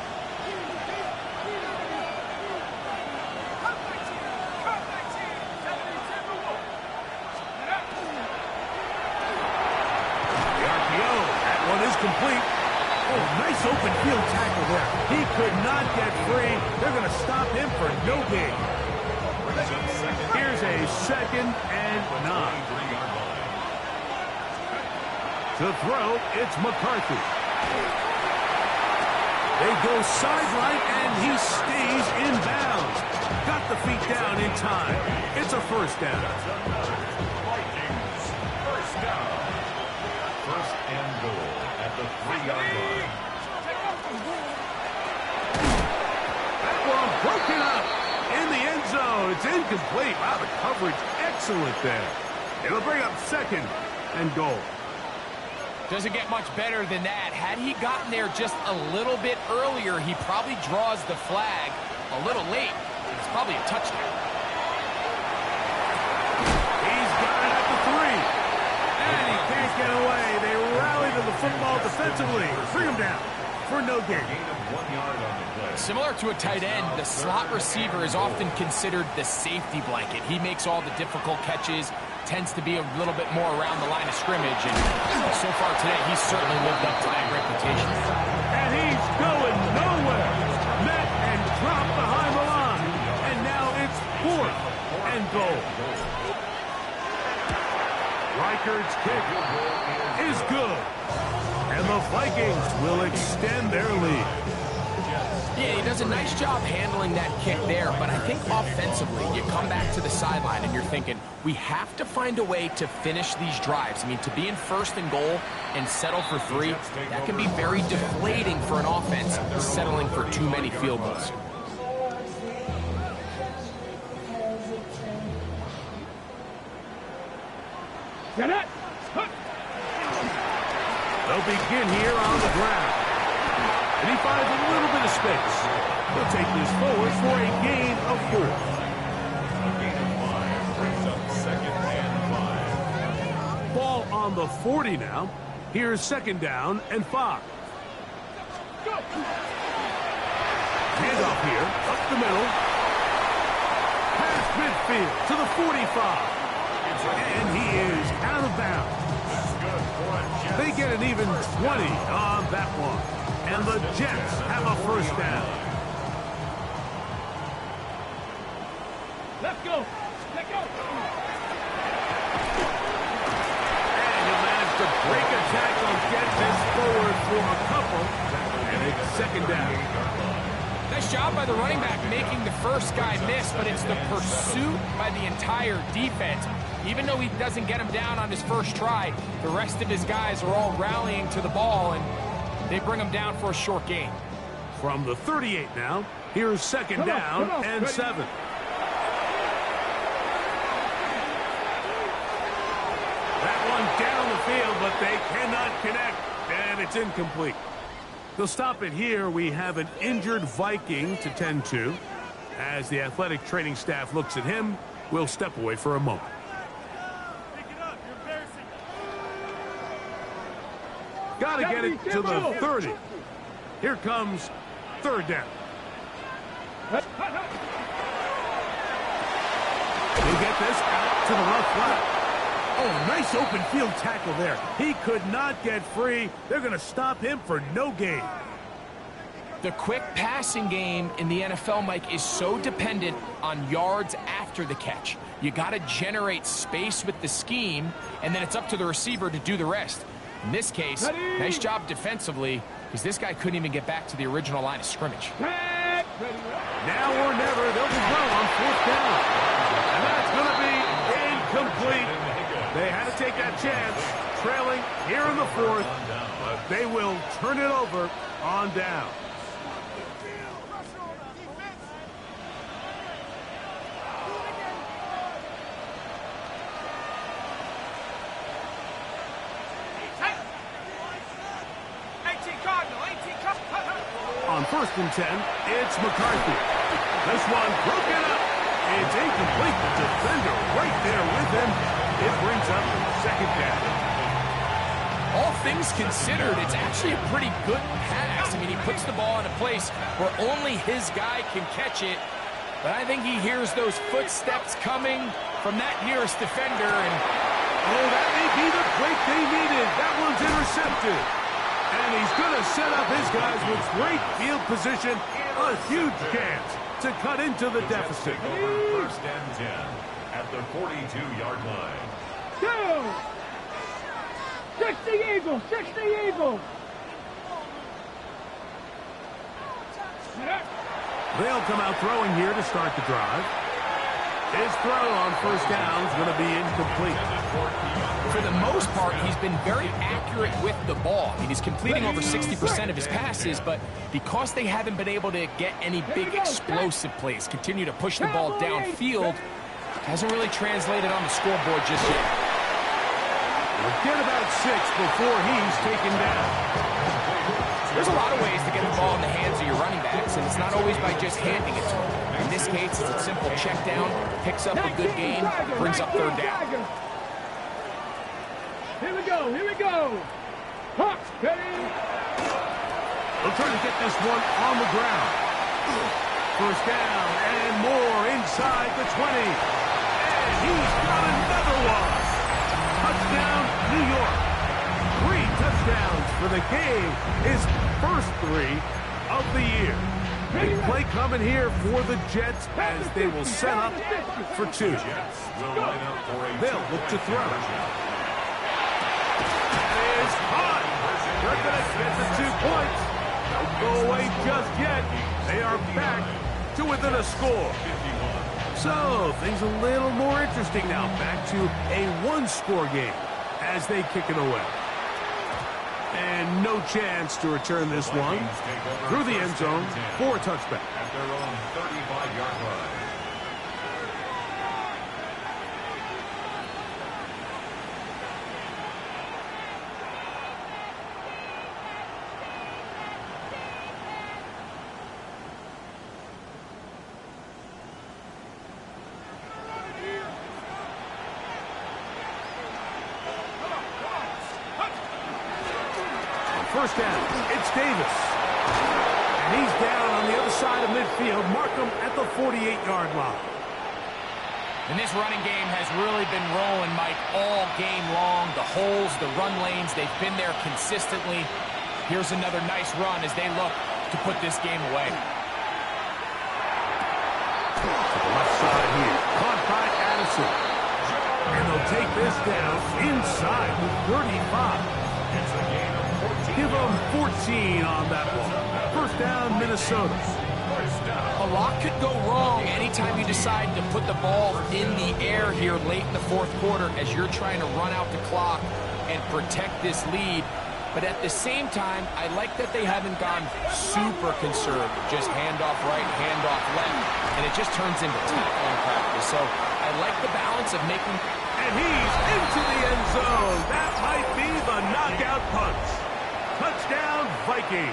Complete. Oh, nice open field tackle there. He could not get free. They're going to stop him for no gain. Here's a 2nd and 9. To throw, it's McCarthy. They go sideline, and he stays in bounds. Got the feet down in time. It's a 1st down. Vikings 1st down. 1st and goal. The 3-yard line. That one broken up in the end zone. It's incomplete. Wow, the coverage excellent there. It'll bring up 2nd and goal. Doesn't get much better than that. Had he gotten there just a little bit earlier, he probably draws the flag a little late. It's probably a touchdown. He's got it at the 3. And he can't get away. They rally to the football defensively. Bring him down for no gain. Gain of 1 yard on the play. Similar to a tight end, the slot receiver is often considered the safety blanket. He makes all the difficult catches, tends to be a little bit more around the line of scrimmage, and so far today, he's certainly lived up to that reputation. And he's going nowhere. Met and dropped behind the line. And now it's 4th and goal. Reichard's kick is good. And the Vikings will extend their lead. Yeah, he does a nice job handling that kick there, but I think offensively, you come back to the sideline and you're thinking, we have to find a way to finish these drives. I mean, to be in 1st and goal and settle for 3, that can be very deflating for an offense, settling for too many field goals. Get it! They'll begin here on the ground. And he finds a little bit of space. He'll take this forward for a gain of 4. A gain of 5 brings up 2nd and 5. Ball on the 40 now. Here's 2nd down and 5. Handoff here, up the middle. Past midfield to the 45. And he is out of bounds. They get an even 20 on that one. And the Jets have a 1st down. Let's go! Let's go! And he'll manage to break a tackle, get this forward for a couple, and it's 2nd down. Nice job by the running back making the first guy miss, but it's the pursuit by the entire defense. Even though he doesn't get him down on his first try, the rest of his guys are all rallying to the ball, and they bring him down for a short gain. From the 38 now, here's 2nd down and 7. That one down the field, but they cannot connect, and it's incomplete. They'll stop it here. We have an injured Viking to tend to. As the athletic training staff looks at him, we'll step away for a moment. Got to get it to the 30. Here comes 3rd down. He'll get this out to the left flat. Oh, nice open field tackle there. He could not get free. They're going to stop him for no gain. The quick passing game in the NFL, Mike, is so dependent on yards after the catch. You got to generate space with the scheme, and then it's up to the receiver to do the rest. In this case, nice job defensively, because this guy couldn't even get back to the original line of scrimmage. Now or never, they'll be well on 4th down. And that's going to be incomplete. They had to take that chance. Trailing here in the 4th. They will turn it over on down. On 1st and 10, it's McCarthy. This one broken up. It's incomplete. The defender right there with him. It brings up 2nd down. All things considered, it's actually a pretty good pass. I mean, he puts the ball in a place where only his guy can catch it. But I think he hears those footsteps coming from that nearest defender. And oh, that may be the break they needed. That one's intercepted. And he's going to set up his guys with great field position. A huge chance to cut into the deficit. 1st and 10 at the 42-yard line. 60 Eagles! 60 Eagles! They'll come out throwing here to start the drive. His throw on 1st down is going to be incomplete. For the most part, he's been very accurate with the ball. I mean, he's completing over 60% of his passes, but because they haven't been able to get any big explosive plays, continue to push the ball downfield, hasn't really translated on the scoreboard just yet. We'll get about 6 before he's taken down. There's a lot of ways to get the ball in the hands of your running backs, and it's not always by just handing it to them. In this case, it's a simple check down, picks up a good gain, brings up 3rd down. Here we go, here we go. Hawk, ready? They'll try to get this one on the ground. 1st down and more inside the 20. And He's got another one. Touchdown, New York. 3 touchdowns for the game. His first 3 of the year. Big play coming here for the Jets as they will set up for 2. They'll look to throw. That is caught. They're going to get the 2 points. Don't go away just yet. They are back to within a score. So, things a little more interesting now. Back to a 1-score game as they kick it away. And no chance to return this one through the end zone for a touchback. At their own 35-yard line. First down, it's Davis. And he's down on the other side of midfield. Mark him at the 48-yard line. And this running game has really been rolling, Mike, all game long. The holes, the run lanes, they've been there consistently. Here's another nice run as they look to put this game away. To the left side here, caught by Addison. And they'll take this down inside the 35. It's a gain of 14. Give them 14 on that one. First down, Minnesota. A lot could go wrong anytime you decide to put the ball in the air here late in the fourth quarter as you're trying to run out the clock and protect this lead. But at the same time, I like that they haven't gone super conservative. Just handoff right, handoff left, and it just turns into tackling practice. So I like the balance of making... And he's into the end zone. That might be the knockout punch. Touchdown, Vikings.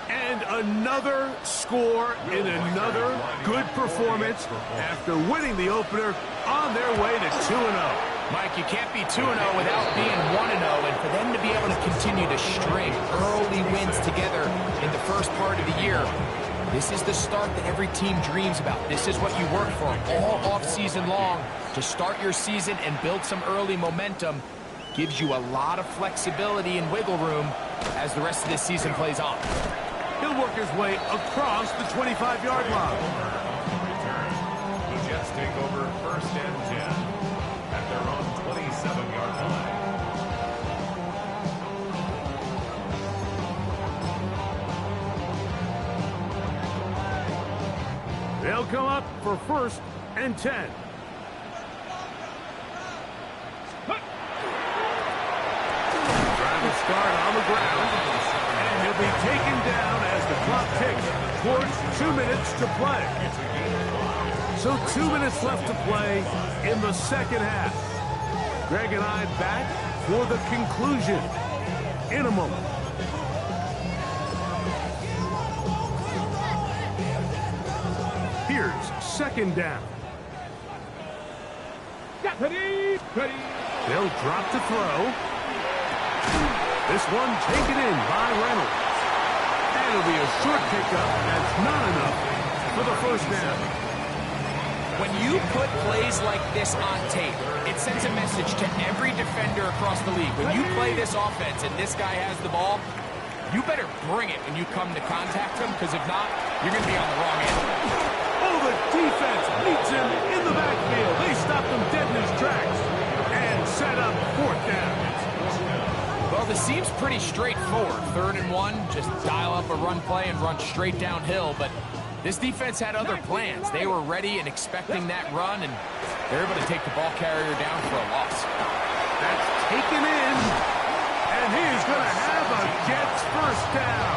And another score in another good performance after winning the opener on their way to 2-0. Mike, you can't be 2-0 without being 1-0, and for them to be able to continue to string early wins together in the first part of the year, this is the start that every team dreams about. This is what you work for all offseason long to start your season and build some early momentum. Gives you a lot of flexibility and wiggle room as the rest of this season plays on. He'll work his way across the 25-yard line. The Jets take over first and 10 at their own 27-yard line. They'll come up for first and 10. Trying to start on the ground, and he'll be taken down as the clock ticks towards 2 minutes to play. So 2 minutes left to play in the second half. Greg and I back for the conclusion in a moment. Here's second down. They'll drop to throw. This one taken in by Reynolds. And it'll be a short pickup. That's not enough for the first down. When you put plays like this on tape, it sends a message to every defender across the league. When you play this offense and this guy has the ball, you better bring it when you come to contact him, because if not, you're going to be on the wrong end. Oh, the defense meets him in the backfield. They stop him dead in his tracks and set up fourth down. Well, this seems pretty straightforward. 3rd and 1, just dial up a run play and run straight downhill. But this defense had other plans. They were ready and expecting that run, and they're able to take the ball carrier down for a loss. That's taken in, and he's going to have a Jets first down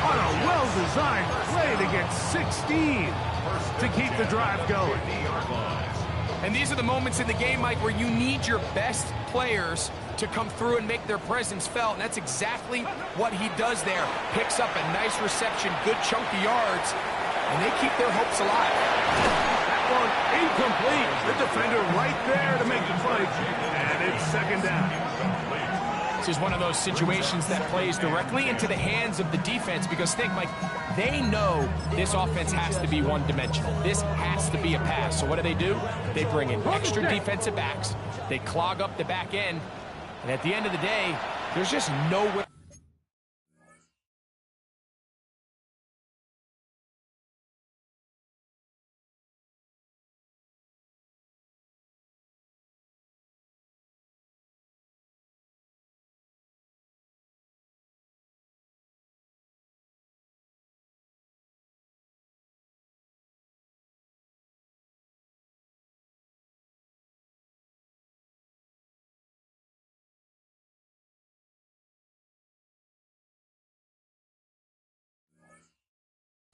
on a well-designed play to get 16 to keep the drive going. And these are the moments in the game, Mike, where you need your best players to come through and make their presence felt, and that's exactly what he does there. Picks up a nice reception, good chunky yards, and they keep their hopes alive. That one incomplete. The defender right there to make the play, and it's second down. This is one of those situations that plays directly into the hands of the defense because think, Mike, they know this offense has to be one-dimensional. This has to be a pass. So what do? They bring in extra defensive backs. They clog up the back end. And at the end of the day, there's just no way.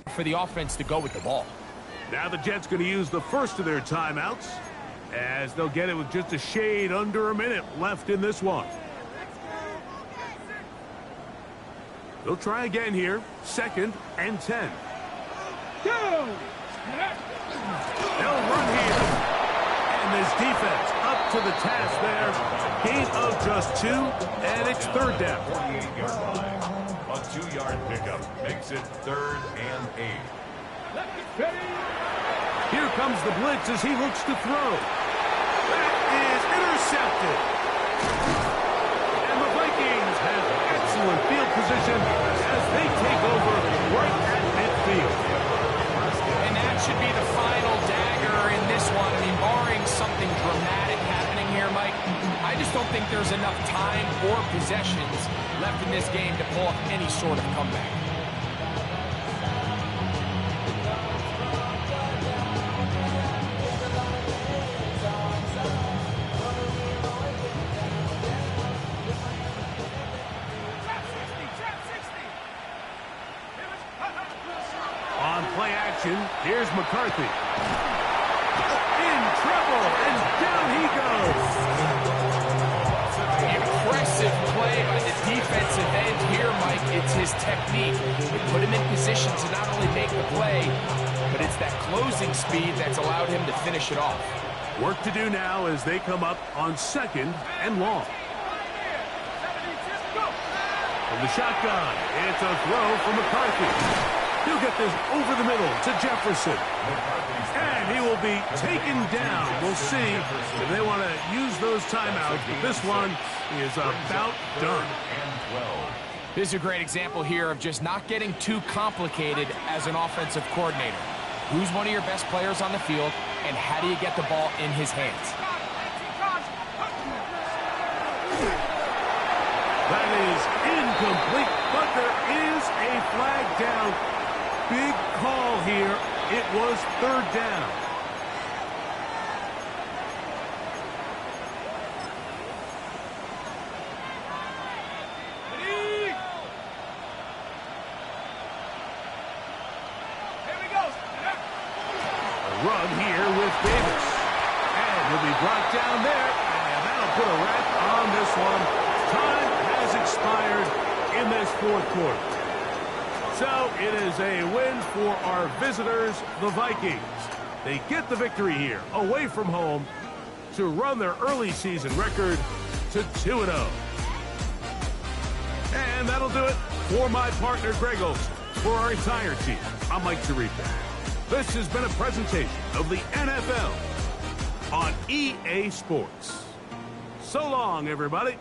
For the offense to go with the ball. Now the Jets going to use the first of their timeouts as they'll get it with just a shade under a minute left in this one. They'll try again here. 2nd and 10. They'll run here. And this defense up to the task there. Gain of just 2, and it's 3rd down. 48-yard line. A 2-yard pickup makes it 3rd and 8. Here comes the blitz as he looks to throw. That is intercepted. And the Vikings have excellent field position as they take over right at midfield. And that should be the final dagger in this one. I mean, barring something dramatic happening here, Mike, I just don't think there's enough time or possessions left in this game to pull off any sort of comeback. On play action, here's McCarthy. In trouble, and down he goes. Impressive play by the defensive end here, Mike. It's his technique. It put him in position to not only make the play, but it's that closing speed that's allowed him to finish it off. Work to do now as they come up on 2nd and long. From the shotgun, it's a throw from McCarthy. He'll get this over the middle to Jefferson. And he will be taken down. We'll see if they want to use those timeouts, but this one is about done. This is a great example here of just not getting too complicated as an offensive coordinator. Who's one of your best players on the field, and how do you get the ball in his hands? That is incomplete, but there is a flag down. Big call here. It was 3rd down. A run here with Davis. And he'll be brought down there. And that'll put a wrap on this one. Time has expired in this 4th quarter. So it is a win for our visitors, the Vikings. They get the victory here, away from home, to run their early season record to 2-0. And that'll do it for my partner, Greg Olson. For our entire team, I'm Mike Tirico. This has been a presentation of the NFL on EA Sports. So long, everybody.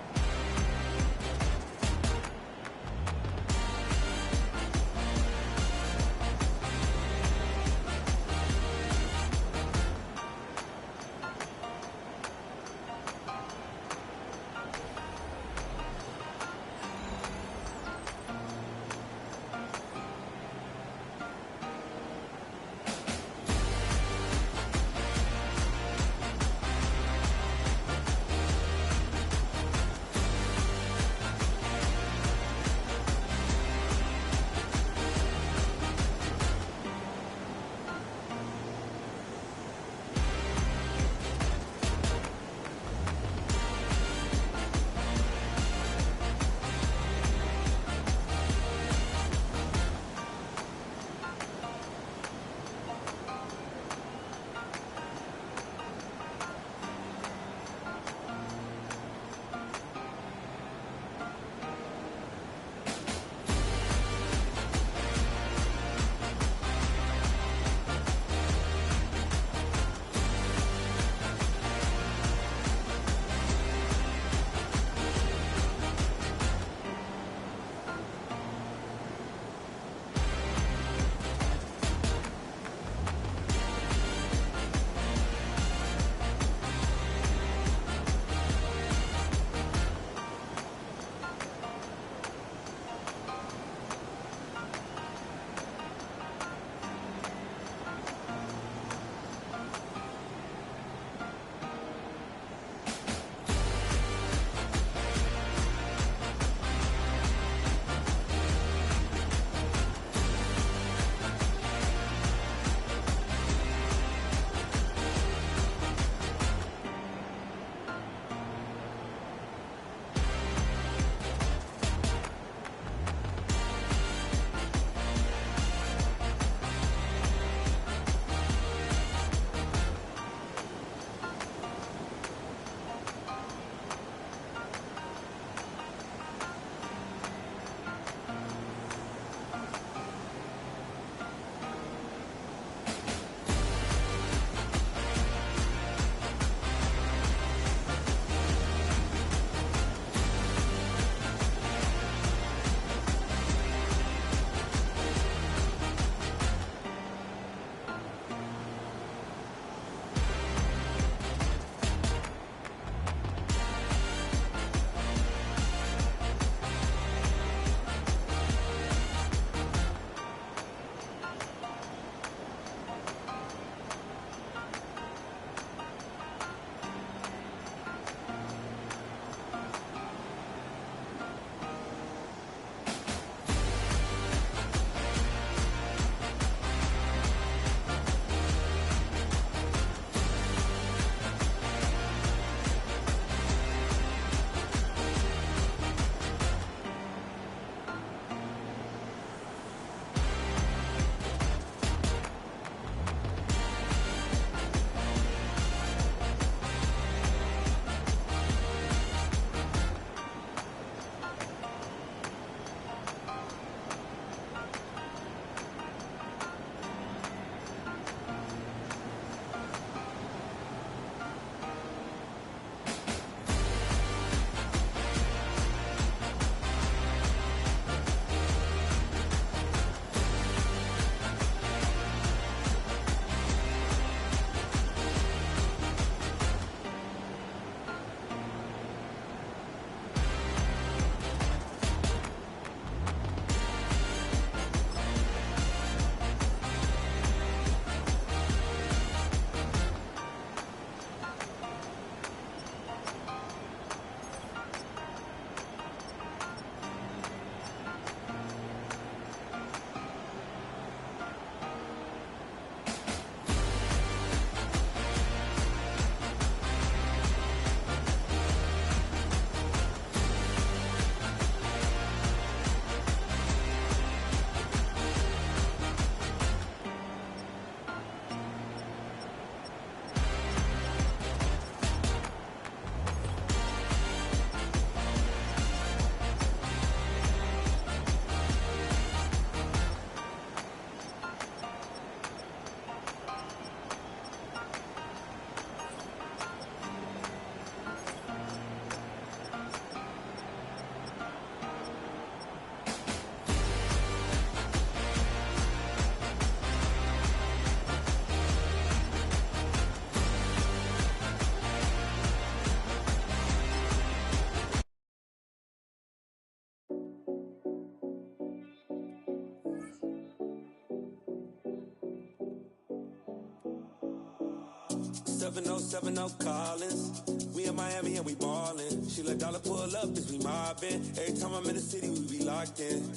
7070 Collins. We in Miami and we ballin'. She let dollar pull up as we mobbin'. Every time I'm in the city, we be locked in.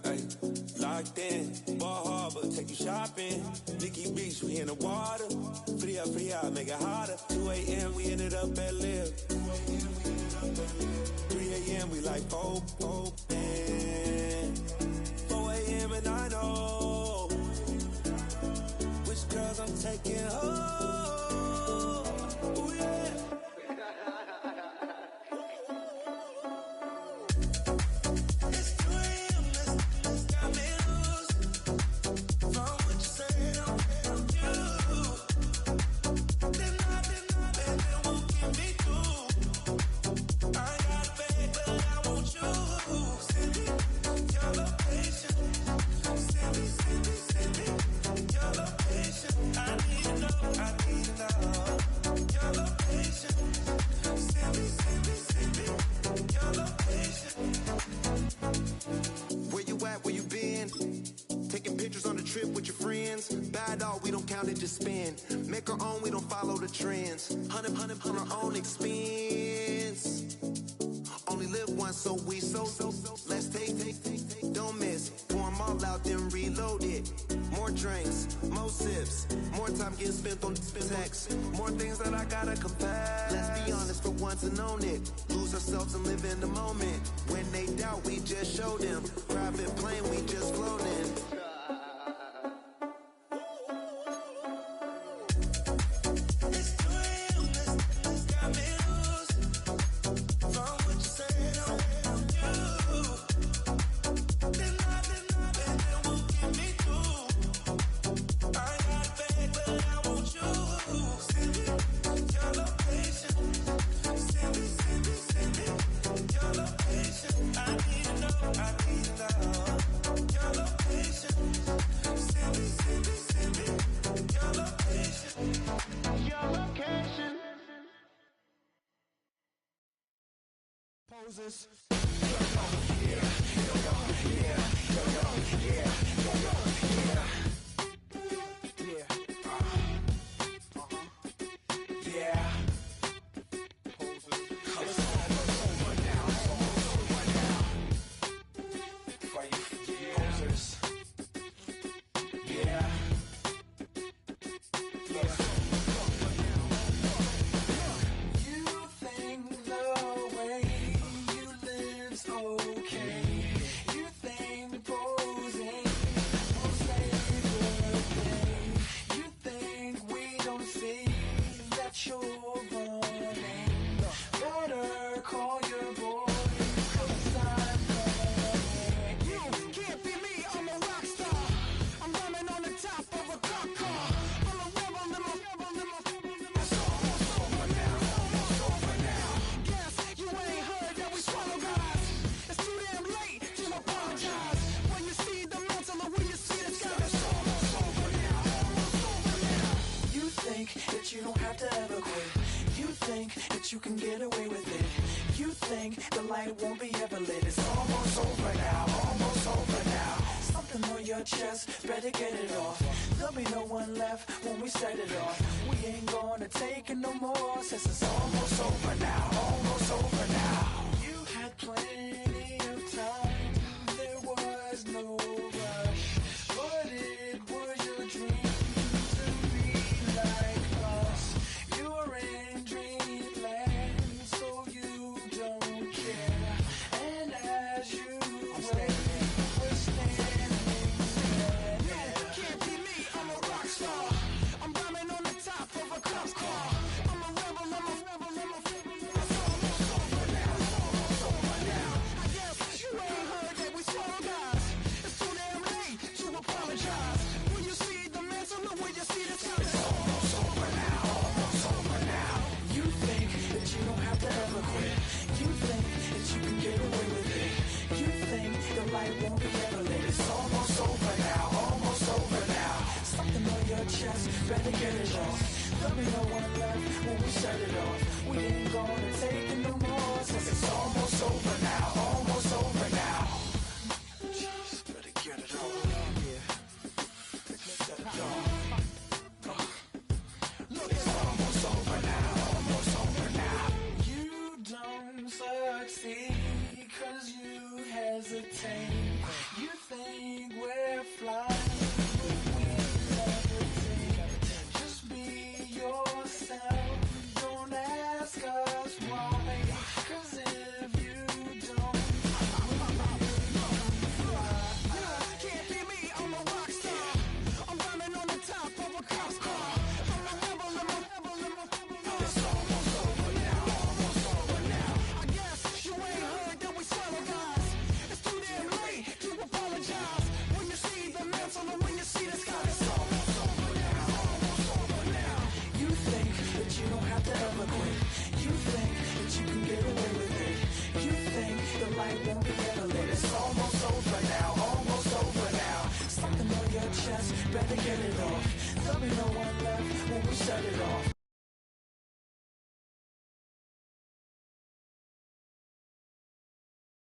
Ay, locked in. Ball Harbor, take you shopping. Nikki Beach, we in the water. Free up, make it hotter. 2 a.m. we ended up at Live. 3 a.m. we like Pope. 4 a.m. and I know which girls I'm taking home. Ooh, yeah. Just spin, make our own, we don't follow the trends. 100 on our own expense. Only live once, so let's take, don't miss. Pour 'em all out, then reload it. More drinks, more sips, more time getting spent on text. More things that I gotta confess. Let's be honest for once and own it. Lose ourselves and live in the moment. When they doubt, we just show them. Private plane, we just floating. Poses. You can get away with it. You think the light won't be ever lit. It's almost over now, almost over now. Something on your chest, better get it off. There'll be no one left when we set it off. We ain't gonna take it no more, since it's almost over now, almost over now. You had plenty of time, there was no rush, but it was your dream to be like us. You're in dreamland, so you don't care. And as you wait, we're standing there. You can't be me, I'm a rock star. I'm rhyming on the top of a cop car. I'm a rebel, I'm a rebel, I'm a rebel. It's almost over now, it's almost over now. I guess you ain't heard that we swallow guys. It's too damn late to apologize. When you see the mantle, look where you see the sun. It's almost over now, almost over now. You think that you don't have to ever quit. You think that you can get away with it. You think the light won't be ever lit. It's almost over now, almost over now. Something on your chest, better get it off. There'll be no one left when we set it off. We ain't gonna take it no more, since it's almost over now, almost over now. Just better get it off. Yeah, set it off. Look, it's almost think that you can get away with it. You think the light won't be ever lit. It's almost over now, almost over now. Something on your chest, better get it off. There'll be no one left when we shut it off.